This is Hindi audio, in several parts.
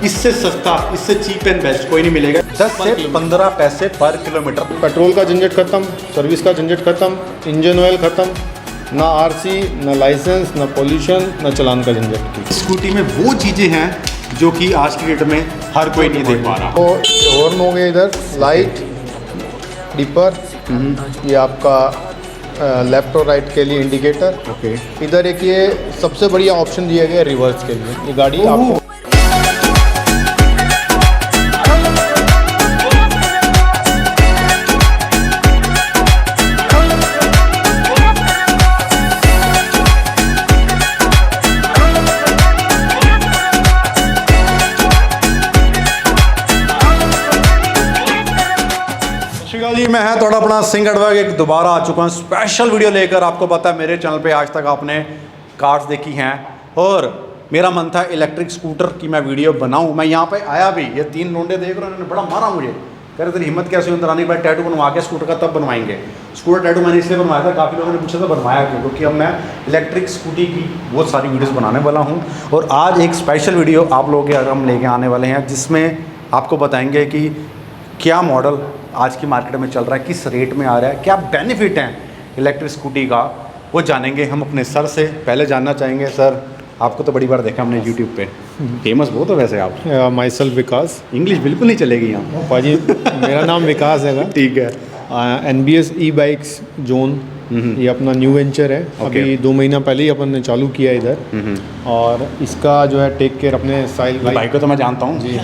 इससे सस्ता, इससे चीप एंड बेस्ट कोई नहीं मिलेगा। 10 से 15 पैसे पर किलोमीटर। पेट्रोल का झंझट खत्म, सर्विस का झंझट खत्म, इंजन ऑयल खत्म, ना आरसी, ना लाइसेंस, ना पोल्यूशन, ना चालान का झंझट। स्कूटी में वो चीज़ें हैं जो कि आज की डेट में हर कोई नहीं देख पा रहा। तो हॉर्न हो गया, इधर लाइट, डिपर, ये आपका लेफ्ट और राइट के लिए इंडिकेटर। ओके। इधर एक ये सबसे बढ़िया ऑप्शन दिया गया रिवर्स के लिए। ये गाड़ी आपको जी, मैं है थोड़ा अपना सिंह अडवाग एक दोबारा आ चुका हूँ स्पेशल वीडियो लेकर। आपको पता है मेरे चैनल पे आज तक आपने कार्स देखी हैं और मेरा मन था इलेक्ट्रिक स्कूटर की मैं वीडियो बनाऊं। मैं यहाँ पे आया भी, ये 3 लोंडे देख रहे हैं, उन्होंने बड़ा मारा मुझे, कह रहे तेरी हिम्मत कैसे हुई अंदर आने के बाद टैटू बनवा के स्कूटर का तब बनवाएंगे। स्कूटर टैटू मैंने इसलिए बनवाया था, काफ़ी लोगों ने पूछा था बनवाया क्यों, क्योंकि अब मैं इलेक्ट्रिक स्कूटी की बहुत सारी वीडियोज़ बनाने वाला हूँ। और आज एक स्पेशल वीडियो आप लोगों के हम लेके आने वाले हैं जिसमें आपको बताएंगे कि क्या मॉडल आज की मार्केट में चल रहा है, किस रेट में आ रहा है, क्या बेनिफिट हैं इलेक्ट्रिक स्कूटी का, वो जानेंगे हम अपने सर से। पहले जानना चाहेंगे सर, आपको तो बड़ी बार देखा हमने यूट्यूब पे, फेमस बहुत हो वैसे आप। My self Vikas. इंग्लिश बिल्कुल नहीं चलेगी यहाँ पाजी, मेरा नाम विकास है। ठीक है। NBS ई बाइक्स जोन, ये अपना न्यू वेंचर है। अभी 2 महीना पहले ही अपन ने चालू किया इधर। और इसका जो है टेक केयर अपने साहिल भाई को तो मैं जानता हूँ जी।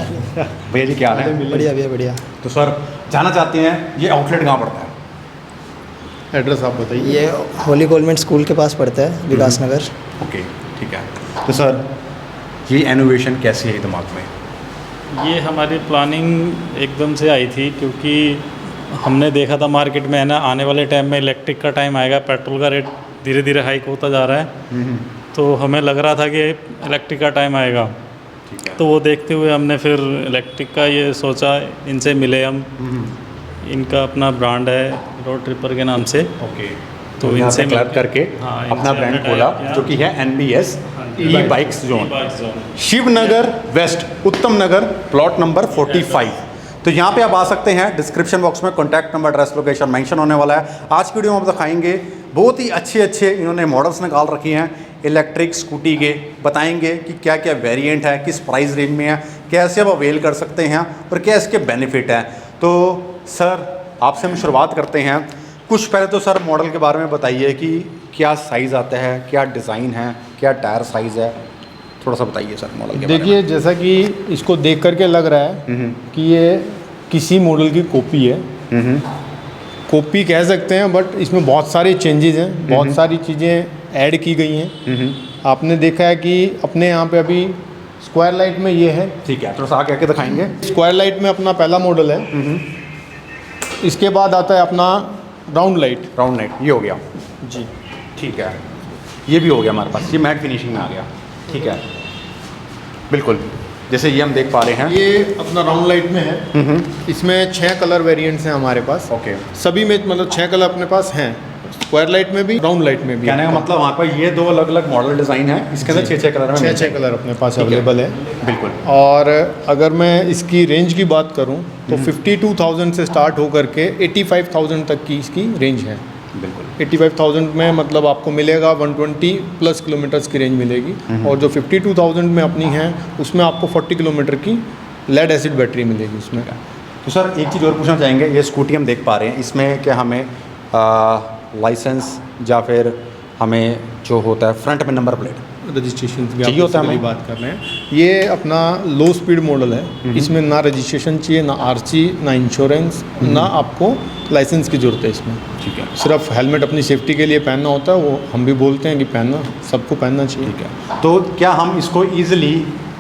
भैया जी क्या हाल है? बढ़िया भैया बढ़िया। तो सर जानना चाहते हैं ये आउटलेट कहाँ पड़ता है? एड्रेस आप बताइए। ये होली गवर्नमेंट स्कूल के पास पड़ता है, विकास नगर। ओके ठीक है। तो सर ये इनोवेशन कैसी है दिमाग में? ये हमारी प्लानिंग एकदम से आई थी क्योंकि हमने देखा था मार्केट में है ना, आने वाले टाइम में इलेक्ट्रिक का टाइम आएगा, पेट्रोल का रेट धीरे धीरे हाइक होता जा रहा है। तो हमें लग रहा था कि इलेक्ट्रिक का टाइम आएगा। तो वो देखते हुए हमने फिर इलेक्ट्रिक का ये सोचा, इनसे मिले हम। इनका अपना ब्रांड है रोड ट्रिपर के नाम से। ओके। तो इनसे क्लैप करके अपना ब्रांड खोला जो कि है NBS ई बाइक्स जोन, शिवनगर वेस्ट, उत्तम नगर, प्लॉट नंबर 45। तो यहाँ पे आप आ सकते हैं। डिस्क्रिप्शन बॉक्स में contact number, address, location mention होने वाला है। आज की वीडियो में आप दिखाएंगे बहुत ही अच्छे इन्होंने मॉडल्स निकाल रखी हैं इलेक्ट्रिक स्कूटी के। बताएंगे कि क्या क्या वेरिएंट है, किस प्राइस रेंज में है, कैसे आप अवेल कर सकते हैं और क्या इसके बेनिफिट हैं। तो सर आपसे हम शुरुआत करते हैं। कुछ पहले तो सर मॉडल के बारे में बताइए कि क्या साइज़ आता है, क्या डिज़ाइन है, क्या टायर साइज़ है, थोड़ा सा बताइए सर मॉडल के बारे में। देखिए, जैसा कि इसको देख करके लग रहा है कि ये किसी मॉडल की कॉपी है। कॉपी कह सकते हैं, बट इसमें बहुत सारे चेंजेस हैं, बहुत सारी चीज़ें ऐड की गई हैं। आपने देखा है कि अपने यहाँ पे अभी स्क्वायर लाइट में ये है। ठीक है, थोड़ा सा आगे दिखाएंगे। स्क्वायर लाइट में अपना पहला मॉडल है। इसके बाद आता है अपना राउंड लाइट। राउंड लाइट ये हो गया जी। ठीक है, ये भी हो गया हमारे पास, ये मैट फिनिशिंग में आ गया। ठीक है, बिल्कुल जैसे ये हम देख पा रहे हैं, ये अपना राउंड लाइट में है। इसमें 6 कलर वेरिएंट्स हैं हमारे पास। ओके। सभी में मतलब 6 कलर अपने पास हैं, स्क्वायर लाइट में भी, राउंड लाइट में भी। कहने का मतलब वहाँ पर ये 2 अलग अलग मॉडल डिज़ाइन है, इसके अंदर 6 कलर में 6 कलर अपने पास अवेलेबल है। बिल्कुल। और अगर मैं इसकी रेंज की बात करूं तो 52,000 से स्टार्ट होकर के 85,000 तक की इसकी रेंज है। बिल्कुल। 85,000 में मतलब आपको मिलेगा 120 प्लस किलोमीटर्स की रेंज मिलेगी। और जो 52,000 में अपनी है उसमें आपको 40 किलोमीटर की लेड एसिड बैटरी मिलेगी उसमें। तो सर एक चीज़ और पूछना चाहेंगे, ये स्कूटी हम देख पा रहे हैं, इसमें क्या हमें लाइसेंस या फिर हमें जो होता है फ्रंट में नंबर प्लेट रजिस्ट्रेशन भी चाहिए होता है हमें? बात कर रहे हैं। ये अपना लो स्पीड मॉडल है। इसमें ना रजिस्ट्रेशन चाहिए, ना आरसी, ना इंश्योरेंस, ना आपको लाइसेंस की ज़रूरत है इसमें। ठीक है। सिर्फ हेलमेट अपनी सेफ्टी के लिए पहनना होता है, वो हम भी बोलते हैं कि पहनना सबको पहनना चाहिए। ठीक है। तो क्या हम इसको ईजिली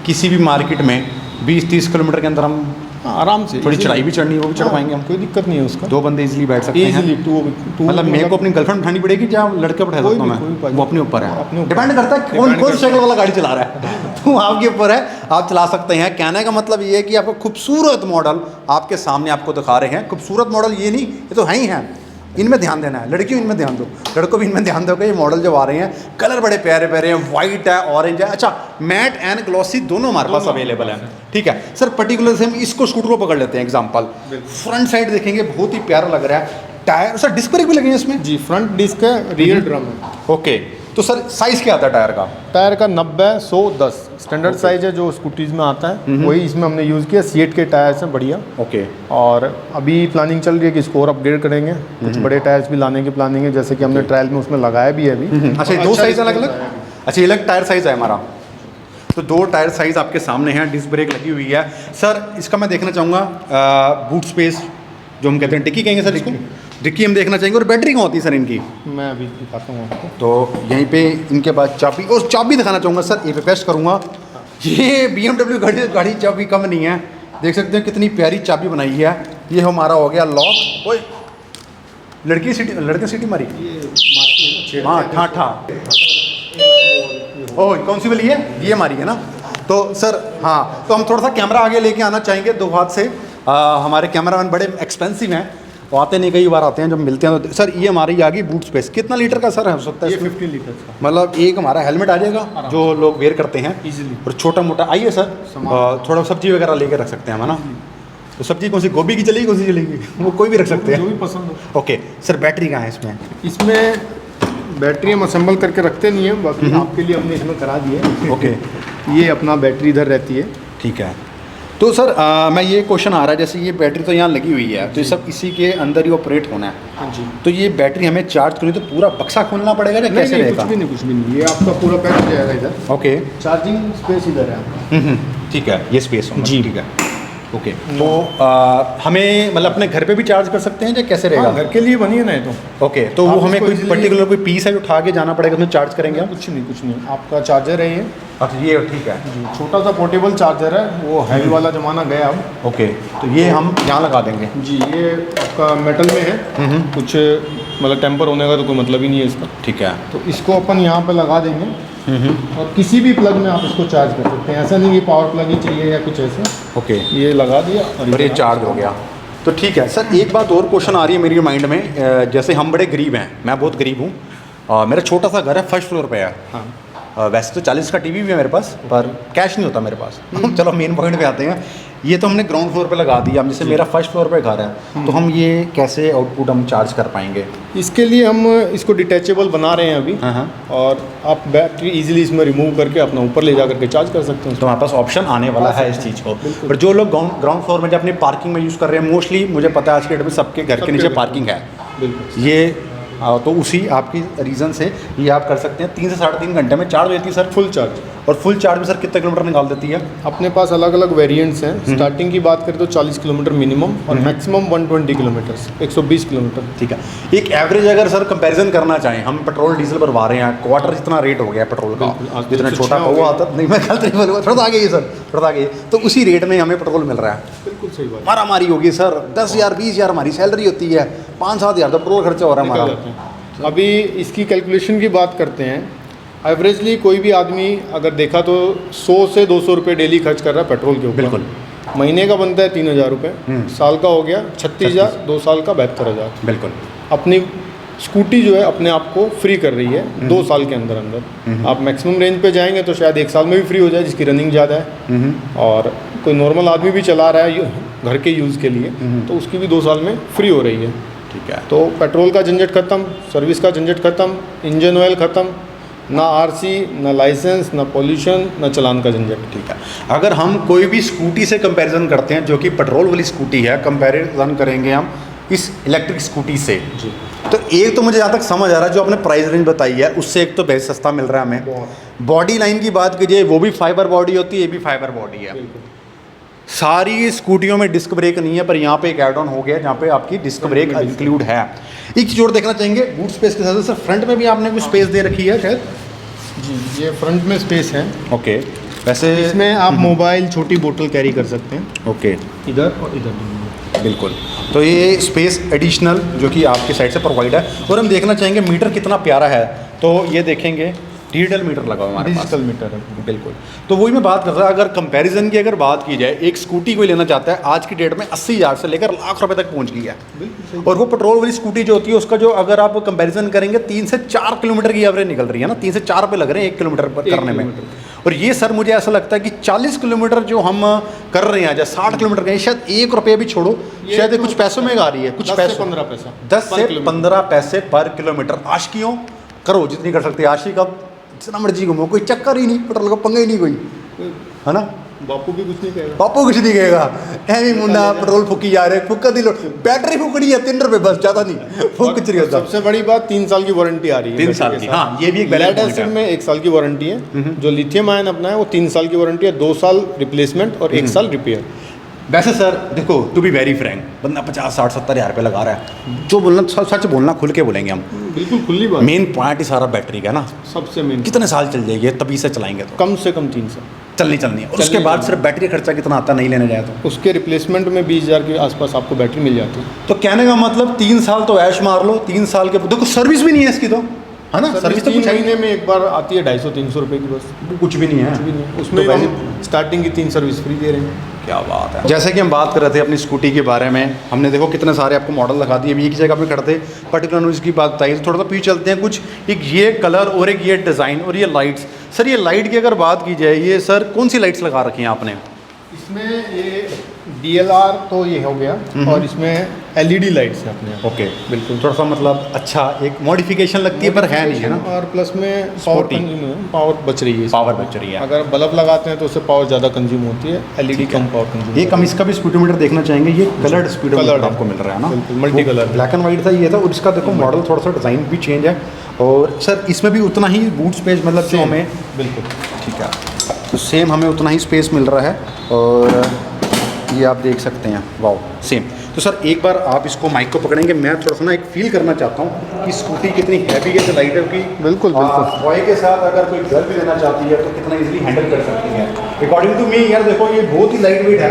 किसी भी मार्केट में 20-30 किलोमीटर के अंदर हम हाँ, आराम से थोड़ी easily- चढ़ाई भी चढ़नी है, वो भी चढ़ हाँ, पाएंगे हम। कोई दिक्कत नहीं है उसका। 2 बंदे इजीली बैठ सकते इजीली हैं। टू मतलब मेरे को अपनी गर्लफ्रेंड उठानी पड़ेगी या लड़के बैठा कोई सकता भी, हूँ कोई मैं? भी। वो अपने ऊपर है, अपने ऊपर। डिपेंड करता है कौन Depend कौन करता साइकिल वाला गाड़ी चला रहा है तो आपके ऊपर है, आप चला सकते हैं। कहने का मतलब ये है कि आपको खूबसूरत मॉडल आपके सामने आपको दिखा रहे हैं। खूबसूरत मॉडल ये नहीं, ये तो है ही हैं, इनमें ध्यान देना है। लड़कियों इनमें ध्यान दो, लड़कों भी इनमें ध्यान दो कि ये मॉडल जो आ रहे हैं कलर बड़े प्यारे प्यारे हैं, वाइट है, ऑरेंज है। अच्छा, मैट एंड ग्लॉसी दोनों हमारे पास अवेलेबल है। ठीक है सर, पर्टिकुलर से हम इसको स्कूटर को पकड़ लेते हैं एग्जाम्पल। फ्रंट साइड देखेंगे, बहुत ही प्यारा लग रहा है। टायर सर डिस्क ब्रेक भी लगे हैं इसमें? जी, फ्रंट डिस्क है, रियर ड्रम है। ओके, तो सर साइज़ क्या आता है टायर का? टायर का 90, 100, 10 स्टैंडर्ड साइज है जो स्कूटीज में आता है, वही इसमें हमने यूज़ किया। सीएट के टायर्स हैं बढ़िया। ओके, और अभी प्लानिंग चल रही है कि इसको और अपग्रेड करेंगे, कुछ बड़े टायर्स भी लाने की प्लानिंग है, जैसे कि हमने ट्रायल में उसमें लगाया भी है अभी। अच्छा, ये 2 साइज़ अलग अलग? अच्छा, ये अलग टायर साइज़ है हमारा, तो 2 टायर साइज़ आपके सामने हैं। डिस्क ब्रेक लगी हुई है। सर इसका मैं देखना चाहूँगा बूट स्पेस, जो हम कहते हैं डिक्की कहेंगे सर इसको, डिक्की हम देखना चाहेंगे। और बैटरी कहाँ होती है सर इनकी? मैं अभी दिखाता हूँ आपको। तो यहीं पे इनके बाद चाबी, और चाबी दिखाना चाहूँगा सर, ये रिक्वेस्ट करूँगा। ये BMW गाड़ी चाबी कम नहीं है, देख सकते हैं कितनी प्यारी चाबी बनाई है। ये हमारा हो गया लॉक। ओए, लड़की सीटी मारी, हाँ ठा ठा। ओह, कौन सी वाली है? ये हमारी है ना। तो सर हाँ, तो हम थोड़ा सा कैमरा आगे लेके आना चाहेंगे 2 हाथ से। हमारे कैमरामैन बड़े एक्सपेंसिव हैं, वो आते नहीं, कई बार आते हैं, जब मिलते हैं तो। सर ये हमारी आ गई बूट स्पेस, कितना लीटर का सर हो सकता है ये इसमें? 15 लीटर का मतलब एक हमारा हेलमेट आ जाएगा जो लोग वेयर करते हैं इजीली। और छोटा मोटा आइए सर, थोड़ा सब्जी वगैरह लेके रख सकते हैं हम, है ना। तो सब्जी कौन सी, गोभी की चलेगी, कौन सी चलेगी? वो कोई भी रख सकते जो हैं। भी पसंद हो। ओके सर, बैटरी कहाँ है इसमें? इसमें बैटरी हम असेंबल करके रखते नहीं है, बाकी आपके लिए हमने इसमें करा दिया है। ओके, ये अपना बैटरी इधर रहती है। ठीक है। तो सर मैं ये क्वेश्चन आ रहा है, जैसे ये बैटरी तो यहाँ लगी हुई है, तो ये सब इसी के अंदर ही ऑपरेट होना है। हाँ जी। तो ये बैटरी हमें चार्ज करनी तो पूरा बक्सा खोलना पड़ेगा या कैसे नहीं, रहेगा? कुछ भी नहीं, ये आपका पूरा पैक हो जाएगा इधर। ओके, चार्जिंग स्पेस इधर है आपका। ठीक है, ये स्पेस होगा। जी। ठीक है, ओके। तो हमें मतलब अपने घर पे भी चार्ज कर सकते हैं या कैसे रहेगा? हाँ, घर के लिए बनी है ना ये तो। ओके, तो वो आप हमें इसको कोई easily- पर्टिकुलर कोई पीस है उठा के जाना पड़ेगा, उसमें चार्ज करेंगे हम? कुछ नहीं, आपका चार्जर है ये। अच्छा, ये ठीक है। छोटा सा पोर्टेबल चार्जर है, वो हैवी वाला ज़माना गया अब। ओके, तो ये हम यहाँ लगा देंगे। जी, ये आपका मेटल में है, कुछ मतलब टेम्पर होने का तो कोई मतलब ही नहीं है इसका। ठीक है। तो इसको अपन यहाँ पे लगा देंगे और किसी भी प्लग में आप इसको चार्ज कर सकते हैं। ऐसा नहीं कि पावर प्लग ही चाहिए या कुछ ऐसे। ओके, ये लगा दिया और ये चार्ज हो गया। तो ठीक है सर, एक बात और क्वेश्चन आ रही है मेरी माइंड में। जैसे हम बड़े गरीब हैं, मैं बहुत गरीब हूँ, मेरा छोटा सा घर है, फर्स्ट फ्लोर पे है। हाँ। वैसे तो 40 का टीवी भी है मेरे पास, पर कैश नहीं होता मेरे पास। चलो मेन पॉइंट पे आते हैं। ये तो हमने ग्राउंड फ्लोर पे लगा दिया, जैसे मेरा फर्स्ट फ्लोर पे घर है, तो हम ये कैसे आउटपुट हम चार्ज कर पाएंगे? इसके लिए हम इसको डिटैचेबल बना रहे हैं अभी। हाँ। और आप बैटरी इजीली इसमें रिमूव करके अपना ऊपर ले जा करके चार्ज कर सकते हैं। तो हमारे पास ऑप्शन आने वाला है इस चीज़ को। पर जो लोग ग्राउंड फ्लोर में जो अपनी पार्किंग में यूज़ कर रहे हैं, मोस्टली मुझे पता है आज के डेट में सबके घर के नीचे पार्किंग है। बिल्कुल। ये तो उसी आपकी रीज़न से ये आप कर सकते हैं। 3 से 3.5 घंटे में चार्ज हो जाती है सर, फुल चार्ज। और फुल चार्ज में सर कितने किलोमीटर निकाल देती है? अपने पास अलग अलग वेरिएंट्स हैं। स्टार्टिंग की बात करें तो 40 किलोमीटर मिनिमम और मैक्सिमम 120 किलोमीटर, 120 किलोमीटर। ठीक है। एक एवरेज अगर सर कंपैरिजन करना चाहें, हम पेट्रोल डीजल भरवा रहे हैं, क्वार्टर जितना रेट हो गया पेट्रोल का, बिल्कुल। जितना 106 छोटा हो हुआ गया। आता नहीं, मैं गलत नहीं बोलूँगा, थोड़ा आगे ही सर, थोड़ा आगे। तो उसी रेट में हमें पेट्रोल मिल रहा है। बिल्कुल सही बात। मारा मारी होगी सर, 10,000 20,000 हमारी सैलरी होती है, 5-7 हज़ार तो पेट्रोल खर्चा हो रहा है हमारा। अभी इसकी कैलकुलेशन की बात करते हैं। एवरेजली कोई भी आदमी अगर देखा तो 100 से 200 रुपये डेली खर्च कर रहा है पेट्रोल के ऊपर। बिल्कुल। महीने का बनता है 3,000 रुपये, साल का हो गया 36,000, 2 साल का 72,000। बिल्कुल। अपनी स्कूटी जो है अपने आप को फ्री कर रही है 2 साल के अंदर अंदर। आप मैक्सिमम रेंज पे जाएंगे तो शायद 1 साल में भी फ्री हो जाए, जिसकी रनिंग ज़्यादा है। और कोई नॉर्मल आदमी भी चला रहा है घर के यूज़ के लिए, तो उसकी भी 2 साल में फ्री हो रही है। ठीक है। तो पेट्रोल का झंझट खत्म, सर्विस का झंझट खत्म, इंजन ऑयल खत्म, ना आरसी, ना लाइसेंस, ना पोल्यूशन, ना चलान का झंझट। ठीक है। अगर हम कोई भी स्कूटी से कंपैरिजन करते हैं जो कि पेट्रोल वाली स्कूटी है, कंपैरिजन करेंगे हम इस इलेक्ट्रिक स्कूटी से, जी। तो एक तो मुझे जहाँ तक समझ आ रहा है, जो आपने प्राइस रेंज बताई है उससे एक तो बेहद सस्ता मिल रहा है हमें। बॉडी लाइन की बात कीजिए, वो भी फाइबर बॉडी होती है, ये भी फाइबर बॉडी है। सारी स्कूटियों में डिस्क ब्रेक नहीं है, पर यहाँ पे एक एड ऑन हो गया जहाँ पे आपकी डिस्क ब्रेक इंक्लूड है। एक चीज़ और देखना चाहेंगे, बूट स्पेस के साथ सर फ्रंट में भी आपने कुछ स्पेस दे रखी है शायद? जी, ये फ्रंट में स्पेस है। ओके। वैसे इसमें आप मोबाइल छोटी बोतल कैरी कर सकते हैं, ओके, इधर और इधर। बिल्कुल। तो ये स्पेस एडिशनल जो कि आपकी साइड से प्रोवाइड है। और हम देखना चाहेंगे मीटर कितना प्यारा है, तो ये देखेंगे डिजिटल मीटर लगा हुआ है हमारे पास। डिजिटल मीटर है, बिल्कुल। तो वही मैं बात कर रहा था, अगर कंपैरिजन की अगर बात की जाए, एक स्कूटी कोई लेना चाहता है आज की डेट में 80,000 से लेकर लाख रुपए तक पहुंच गई है। और वो पेट्रोल वाली स्कूटी जो होती है उसका जो अगर आप कंपैरिजन करेंगे 3 से 4 किलोमीटर की एवरेज निकल रही है ना, 3 से 4 रुपये लग रहे हैं 1 किलोमीटर पर करने में। और ये सर मुझे ऐसा लगता है कि 40 किलोमीटर जो हम कर रहे हैं, या 60 किलोमीटर का, शायद 1 रुपये भी छोड़ो, शायद ये कुछ पैसों में आ रही है, कुछ पैसे 15 पैसा 10 से 15 पैसे पर किलोमीटर। आशिकियों करो जितनी कर सकते हैं, आशिक अब जितना मर्जी घूमो, कोई चक्कर ही नहीं, पेट्रोल का पंगा ही नहीं कोई, है ना। बापू भी कुछ नहीं कहेगा, पापू कुछ नहीं कहेगा, ऐवी मुन्ना पेट्रोल फूकी जा रहे, फूका दी लो, बैटरी फूकनी है 3 रुपये बस, ज़्यादा नहीं फूक कुछ नहीं होता। सबसे बड़ी बात 3 साल की वारंटी आ रही है 3 साल की, हाँ ये भी एक लेड वैलिड पॉइंट एसिड है। में 1 साल की वारंटी है, जो लिथियम आयन अपना है वो 3 साल की वारंटी है, 2 साल रिप्लेसमेंट और 1 साल रिपेयर। वैसे सर देखो, टू बी वेरी फ्रैंक, बंदा 50, 60, 70 हज़ार रुपये लगा रहा है, जो बोलना सच बोलना, खुल के बोलेंगे हम, बिल्कुल खुली बात, मेन पॉइंट ही सारा बैटरी का ना। सबसे मेन कितने साल चल जाएगी तभी से चलाएंगे तो? कम से कम 3 साल चलनी है। और उसके बाद सिर्फ बैटरी खर्चा कितना आता नहीं लेने जाए तो? उसके रिप्लेसमेंट में 20,000 के आसपास आपको बैटरी मिल जाती है। तो कहने का मतलब 3 साल तो ऐश मार लो, 3 साल के देखो सर्विस भी नहीं है इसकी तो, है ना। सर्विस तो 3 कुछ है ही महीने में एक बार आती है, 250-300 रुपये की बस, नहीं, कुछ भी नहीं है। कुछ भी नहीं। उसमें तो हम स्टार्टिंग की 3 सर्विस फ्री दे रहे हैं। क्या बात है। जैसे कि हम बात कर रहे थे अपनी स्कूटी के बारे में, हमने देखो कितने सारे आपको मॉडल दिखा दिए, अभी एक ही जगह पे खड़े थे, पर्टिकुलर इसकी बात बताइए। तो थोड़ा सा पीछे चलते हैं, कुछ एक ये कलर और एक ये डिज़ाइन और ये लाइट्स। सर ये लाइट की अगर बात की जाए, ये सर कौन सी लाइट्स लगा रखी हैं आपने? इसमें ये DLR तो ये हो गया, और इसमें LED लाइट्स हैं अपने। ओके, बिल्कुल। थोड़ा सा मतलब अच्छा एक मॉडिफिकेशन लगती है, पर है नहीं, है ना। और प्लस में Sporty। पावर बच रही है, पावर बच रही है। अगर बल्ब लगाते हैं तो उससे पावर ज़्यादा कंज्यूम होती है, LED कम पावर कंज्यूम। एक हम इसका भी स्पीडोमीटर देखना चाहेंगे, ये कलर्ड स्पीडोमीटर Colored है। आपको मिल रहा है ना, बिल्कुल, multi color है। ब्लैक एंड वाइट था ये था, और इसका देखो मॉडल थोड़ा सा डिज़ाइन भी चेंज है। और सर इसमें भी उतना ही बूट स्पेस, मतलब जो हमें, बिल्कुल ठीक है, तो सेम हमें उतना ही स्पेस मिल रहा है। और ये आप देख सकते हैं, वाओ सेम। तो सर एक बार आप इसको माइक को पकड़ेंगे, मैं थोड़ा सा ना एक फील करना चाहता हूँ कि स्कूटी कितनी हैवी है, लाइट है कि बिल्कुल बॉय के साथ अगर कोई गर्ल भी लेना चाहती है तो कितना इजीली हैंडल कर सकती है। अकॉर्डिंग टू मी यार देखो ये बहुत ही लाइट वेट है।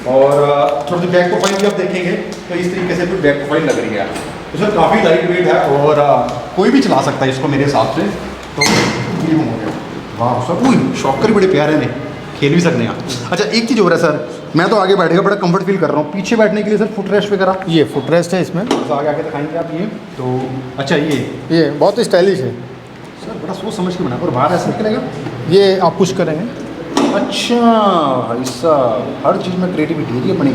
और थोड़ी सी बैक प्रोफाइल भी आप देखेंगे तो इस तरीके से भी बैक प्रोफाइल लग रही है, तो सर काफ़ी लाइट वेट है और कोई भी चला सकता है इसको मेरे हिसाब से। तो ये हो गया, वाह सर, वही शॉकर बड़े प्यारे ने, खेल भी सकते हैं। अच्छा एक चीज़ हो रहा है सर, मैं तो आगे बैठेगा बड़ा कंफर्ट फील कर रहा हूँ, पीछे बैठने के लिए सर फुट रेस्ट वगैरह, ये फुट रेस्ट है इसमें, तो आगे आगे दिखाएंगे आप ये। तो अच्छा ये बहुत स्टाइलिश है सर, बड़ा सोच समझ के बना, और बाहर ऐसे निकलेगा, ये आप पुश करेंगे। अच्छा ऐसा हर चीज़ में क्रिएटिविटी है अपनी।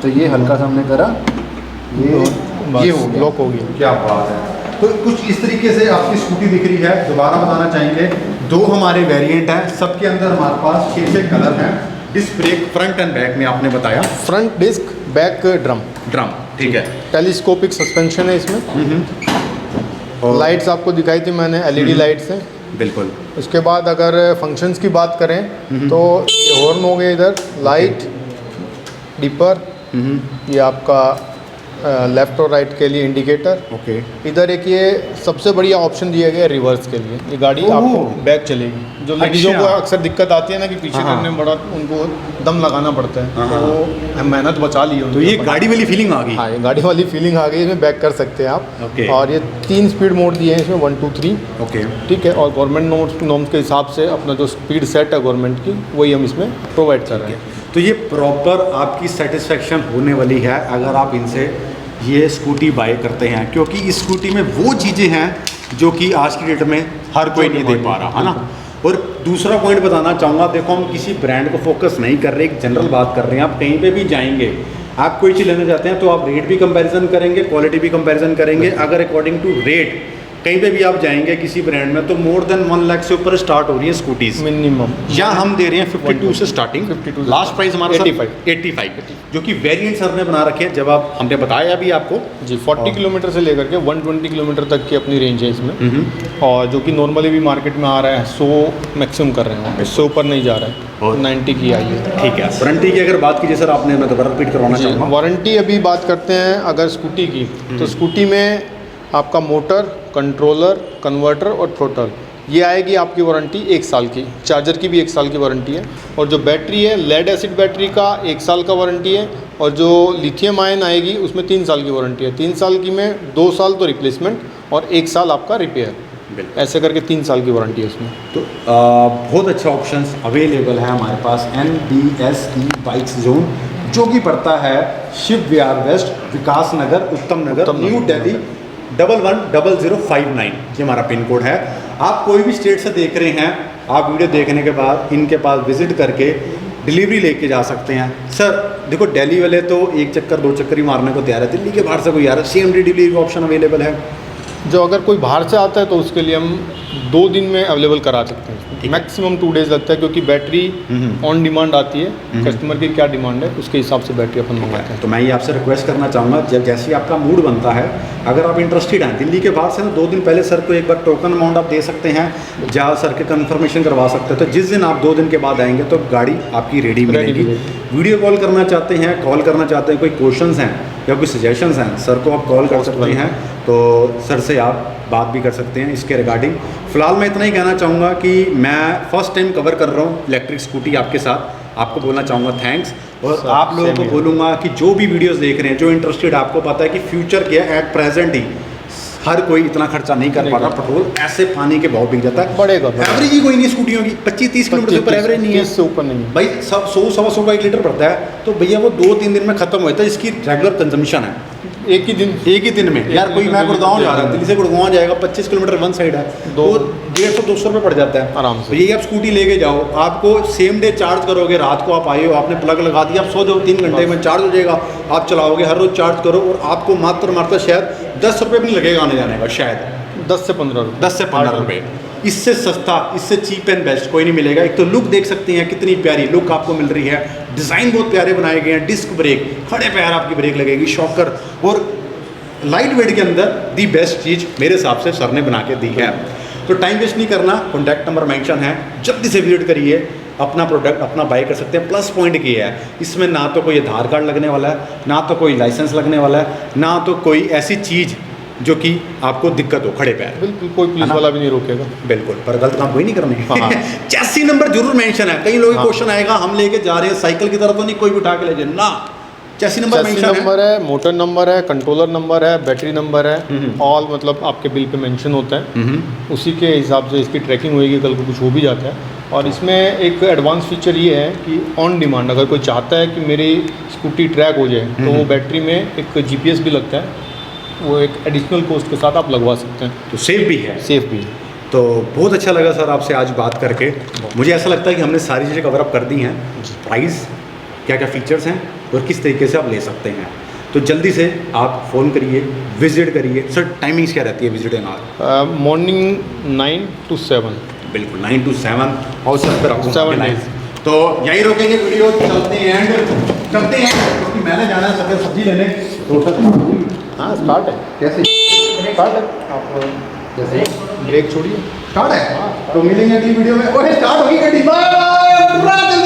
तो ये हल्का सा हमने करा, ये हो गया, लॉक हो गया। क्या बात है। तो कुछ इस तरीके से आपकी स्कूटी दिख रही है। दोबारा बताना चाहेंगे 2 हमारे वेरिएंट हैं, सबके अंदर हमारे पास 6 कलर हैं। Disc brake front and back में आपने बताया, फ्रंट डिस्क, बैक ड्रम, ठीक है। टेलीस्कोपिक सस्पेंशन है इसमें। और लाइट्स आपको दिखाई थी मैंने, LED लाइट्स हैं। बिल्कुल। उसके बाद अगर फंक्शंस की बात करें तो ये हॉर्न हो गया, इधर लाइट, डिपर, ये आपका लेफ्ट और राइट के लिए इंडिकेटर। ओके। इधर एक ये सबसे बढ़िया ऑप्शन दिया गया है रिवर्स के लिए, ये गाड़ी ओह। आपको बैक चलेगी। जो लेडीज़ों को अच्छा। अक्सर दिक्कत आती है ना कि पीछे हाँ। करने में बड़ा उनको दम लगाना पड़ता है, हाँ। तो मेहनत बचा ली है तो उनके ये ऊपर। गाड़ी वाली फीलिंग आ गई। हाँ, ये गाड़ी वाली फीलिंग आ गई, इसमें बैक कर सकते हैं आप। ओके। और ये 3 स्पीड मोड दिए हैं इसमें, 1 2 3, ओके। ठीक है। और गवर्नमेंट नॉर्म्स के हिसाब से अपना जो स्पीड सेट है गवर्नमेंट की, वही हम इसमें प्रोवाइड कर रहे हैं। तो ये प्रॉपर आपकी सेटिस्फेक्शन होने वाली है अगर आप इनसे ये स्कूटी बाय करते हैं, क्योंकि इस स्कूटी में वो चीज़ें हैं जो कि आज की डेट में हर कोई नहीं दे पा रहा, है ना। और दूसरा पॉइंट बताना चाहूँगा, देखो हम किसी ब्रांड को फोकस नहीं कर रहे, एक जनरल बात कर रहे हैं। आप कहीं पे भी जाएंगे, आप कोई चीज़ लेना चाहते हैं तो आप रेट भी कंपैरिजन करेंगे, क्वालिटी भी कंपैरिजन करेंगे। अगर अकॉर्डिंग टू रेट कहीं पे भी आप जाएंगे किसी ब्रांड में तो मोर देन 1 लाख से ऊपर स्टार्ट हो रही है स्कूटीज़ मिनिमम। यहाँ हम दे रहे हैं 52 से स्टार्टिंग, 52 लास्ट प्राइस हमारा 85 जो कि वेरिएंट सर ने बना रखे हैं। जब आप हमने बताया अभी आपको जी 40 किलोमीटर से लेकर के 120 किलोमीटर तक की अपनी रेंज है इसमें, और जो कि नॉर्मली भी मार्केट में आ रहा है 100 मैक्सिमम कर रहे हैं, इससे ऊपर नहीं जा रहा है, और 90 की आई है। ठीक है। वारंटी की अगर बात कीजिए सर, आपने मैं दोबारा रिपीट करवाना चाहूँगा। वारंटी अभी बात करते हैं अगर स्कूटी की, तो स्कूटी में आपका मोटर, कंट्रोलर, कन्वर्टर और थ्रोटल, ये आएगी आपकी वारंटी 1 साल की, चार्जर की भी 1 साल की वारंटी है। और जो बैटरी है लेड एसिड बैटरी का 1 साल का वारंटी है, और जो लिथियम आयन आएगी उसमें 3 साल की वारंटी है। 3 साल की में 2 साल तो रिप्लेसमेंट और 1 साल आपका रिपेयर, ऐसे करके 3 साल की वारंटी है उसमें। तो बहुत अच्छा ऑप्शंस अवेलेबल है हमारे पास NBSE बाइक्स जोन, जो कि पड़ता है शिव विहार वेस्ट, विकास नगर, उत्तम नगर, न्यू दिल्ली 110059। ये हमारा पिन कोड है। आप कोई भी स्टेट से देख रहे हैं, आप वीडियो देखने के बाद इनके पास विजिट करके डिलीवरी लेके जा सकते हैं। सर देखो, दिल्ली वाले तो 1 चक्कर 2 चक्कर ही मारने को तैयार है, दिल्ली के बाहर से कोई आ रहा है, सेम डे डिलीवरी का ऑप्शन अवेलेबल है। जो अगर कोई बाहर से आता है तो उसके लिए हम 2 दिन में अवेलेबल करा सकते हैं, मैक्सिमम 2 डेज़ लगता है, क्योंकि बैटरी ऑन डिमांड आती है, कस्टमर की क्या डिमांड है उसके हिसाब से बैटरी अपन मंगाते हैं। तो मैं ये आपसे रिक्वेस्ट करना चाहूँगा, जब जैसे ही आपका मूड बनता है, अगर आप इंटरेस्टेड हैं दिल्ली के बाहर से ना, 2 दिन पहले सर को एक बार टोकन अमाउंट आप दे सकते हैं, जहाँ सर के कन्फर्मेशन करवा सकते हैं। तो जिस दिन आप 2 दिन के बाद आएंगे तो गाड़ी आपकी रेडी मिलेगी। वीडियो कॉल करना चाहते हैं, कॉल करना चाहते हैं, कोई क्वेश्चंस हैं या कोई सजेशंस हैं, सर को आप कॉल कर सकते हैं, तो सर से आप बात भी कर सकते हैं इसके रिगार्डिंग। फ़िलहाल मैं इतना ही कहना चाहूँगा कि मैं फ़र्स्ट टाइम कवर कर रहा हूँ इलेक्ट्रिक स्कूटी आपके साथ, आपको बोलना चाहूँगा थैंक्स। और आप लोगों को बोलूँगा कि जो भी वीडियोस देख रहे हैं, जो इंटरेस्टेड, आपको पता है कि फ्यूचर क्या है, एट प्रेजेंट ही हर कोई इतना खर्चा नहीं कर पा रहा, पेट्रोल ऐसे पानी के भाव बिक जाता है, बढ़ेगा। एवरेज ही कोई नहीं स्कूटियों की, 25-30 किलोमीटर से ऊपर एवरेज नहीं है, 30 से ऊपर नहीं है भाई। सब 100-125 का 1 लीटर पड़ता है, तो भैया वो 2-3 दिन में खत्म होता है, इसकी रेगुलर कंजम्पशन है एक ही दिन में। यार कोई मैं गुड़गांव जा रहा हूँ, दिल्ली से गुड़गांव जाएगा, 25 किलोमीटर वन साइड है, तो 150-200 रुपये पड़ जाता है आराम से। तो यही आप स्कूटी लेके जाओ, आपको सेम डे चार्ज करोगे, रात को आप आए हो, आपने प्लग लगा दिया, आप सो जाओ, 3 घंटे में चार्ज हो जाएगा, आप चलाओगे, हर रोज़ चार्ज करो, और आपको मात्र शायद 10 रुपये भी नहीं लगेगा आने जाने का, शायद 10 से 15 रुपये, 10 से 15 रुपये। इससे सस्ता, इससे चीप एंड बेस्ट कोई नहीं मिलेगा। एक तो लुक देख सकते हैं, कितनी प्यारी लुक आपको मिल रही है, डिज़ाइन बहुत प्यारे बनाए गए हैं, डिस्क ब्रेक, खड़े पैर आपकी ब्रेक लगेगी, शॉकर, और लाइट वेट के अंदर दी बेस्ट चीज़ मेरे हिसाब से सर ने बना के दी है। तो टाइम वेस्ट नहीं करना, कॉन्टैक्ट नंबर मेंशन है, जल्दी से विजिट करिए, अपना प्रोडक्ट अपना बाय कर सकते हैं। प्लस पॉइंट ये है, इसमें ना तो कोई आधार कार्ड लगने वाला है, ना तो कोई लाइसेंस लगने वाला है, ना तो कोई ऐसी चीज़ जो कि आपको दिक्कत हो खड़े पैर। बिल्कुल कोई पुलिस वाला भी नहीं रोकेगा। बिल्कुल, पर गलत काम कोई नहीं करने। चैसी नंबर जरूर मेंशन है, कई लोगों क्वेश्चन आएगा, हम लेके जा रहे हैं साइकिल की तरह तो नहीं कोई भी उठा के ले जाए ना, चैसी नंबर नंबर है, मोटर नंबर है, कंट्रोलर नंबर है, बैटरी नंबर है, ऑल मतलब आपके बिल पे मेंशन होता है, उसी के हिसाब से इसकी ट्रैकिंग होएगी, कल को कुछ हो भी जाता है। और इसमें एक एडवांस फीचर ये है कि ऑन डिमांड अगर कोई चाहता है कि मेरी स्कूटी ट्रैक हो जाए, तो वो बैटरी में एक GPS भी लगता है, वो एक एडिशनल कॉस्ट के साथ आप लगवा सकते हैं, तो सेफ भी है। सेफ भी है। तो बहुत अच्छा लगा सर आपसे आज बात करके, मुझे ऐसा लगता है कि हमने सारी चीज़ें कवर अप कर दी हैं, प्राइस क्या क्या फीचर्स हैं और किस तरीके से आप ले सकते हैं। तो जल्दी से आप फ़ोन करिए, विजिट करिए। सर टाइमिंग्स क्या रहती है visit and hour? Morning 9 to 7। बिल्कुल 9 to 7 और सर पर 7 लाइन। तो यहीं रोकेंगे वीडियो, चलते हैं क्योंकि मैंने जाना है सफेद सब्जी लेने। तो हाँ स्टार्ट है, कैसे स्टार्ट है, आप जैसे ब्रेक छोड़िए, स्टार्ट है। तो मिलेंगे अगली वीडियो में। ओए स्टार्ट होगी गाड़ी, बाय बाय।